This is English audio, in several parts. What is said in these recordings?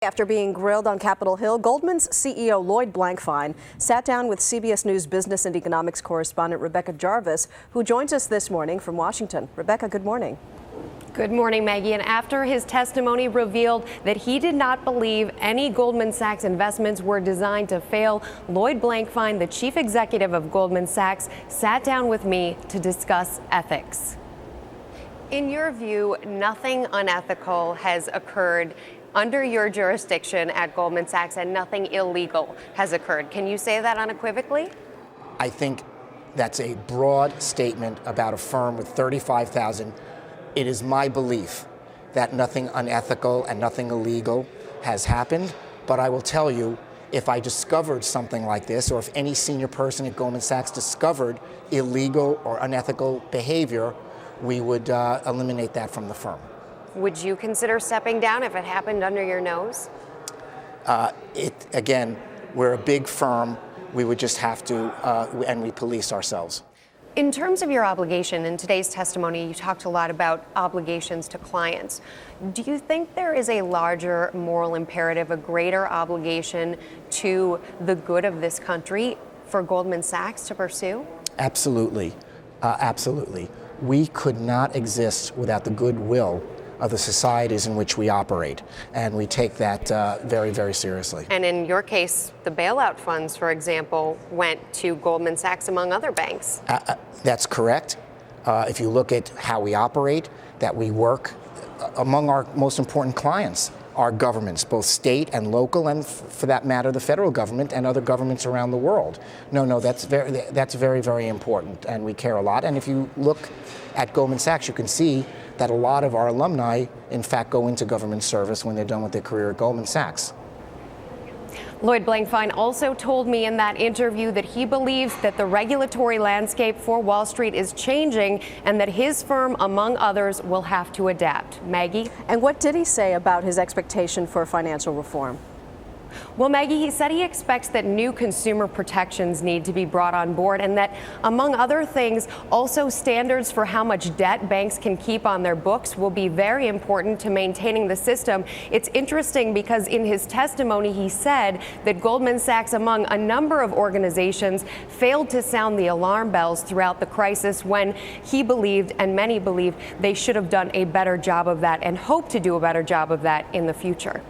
After being grilled on Capitol Hill, Goldman's CEO Lloyd Blankfein sat down with CBS News business and economics correspondent Rebecca Jarvis, who joins us this morning from Washington. Rebecca, good morning. Good morning, Maggie. And after his testimony revealed that he did not believe any Goldman Sachs investments were designed to fail, Lloyd Blankfein, the chief executive of Goldman Sachs, sat down with me to discuss ethics. In your view, nothing unethical has occurred under your jurisdiction at Goldman Sachs, and nothing illegal has occurred. Can you say that unequivocally? I think that's a broad statement about a firm with 35,000. It is my belief that nothing unethical and nothing illegal has happened. But I will tell you, if I discovered something like this, or if any senior person at Goldman Sachs discovered illegal or unethical behavior, we would eliminate that from the firm. Would you consider stepping down if it happened under your nose? Again, we're a big firm. We would just have to, and we police ourselves. In terms of your obligation, in today's testimony, you talked a lot about obligations to clients. Do you think there is a larger moral imperative, a greater obligation to the good of this country for Goldman Sachs to pursue? Absolutely. Absolutely. We could not exist without the goodwill of the societies in which we operate, and we take that very, very seriously. And in your case, the bailout funds, for example, went to Goldman Sachs among other banks. That's correct. If you look at how we operate, that we work among our most important clients are governments, both state and local, and for that matter, the federal government and other governments around the world. No, that's very, very important, and we care a lot. And if you look at Goldman Sachs, you can see that a lot of our alumni, in fact, go into government service when they're done with their career at Goldman Sachs. Lloyd Blankfein also told me in that interview that he believes that the regulatory landscape for Wall Street is changing and that his firm, among others, will have to adapt. Maggie? And what did he say about his expectation for financial reform? Well, Maggie, he said he expects that new consumer protections need to be brought on board and that, among other things, also standards for how much debt banks can keep on their books will be very important to maintaining the system. It's interesting because in his testimony, he said that Goldman Sachs, among a number of organizations, failed to sound the alarm bells throughout the crisis when he believed, and many believe, they should have done a better job of that and hope to do a better job of that in the future.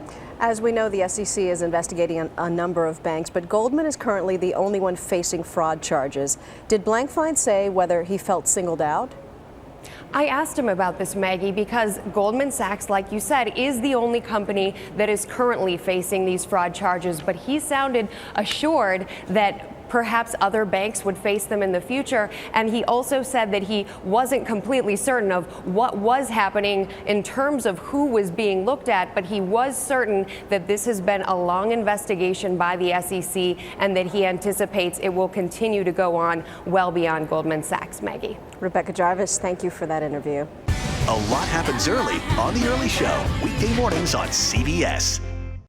As we know, the SEC is investigating a number of banks, but Goldman is currently the only one facing fraud charges. Did Blankfein say whether he felt singled out? I asked him about this, Maggie, because Goldman Sachs, like you said, is the only company that is currently facing these fraud charges, but he sounded assured that perhaps other banks would face them in the future. And he also said that he wasn't completely certain of what was happening in terms of who was being looked at, but he was certain that this has been a long investigation by the SEC and that he anticipates it will continue to go on well beyond Goldman Sachs. Maggie. Rebecca Jarvis, thank you for that interview. A lot happens early on The Early Show, weekday mornings on CBS.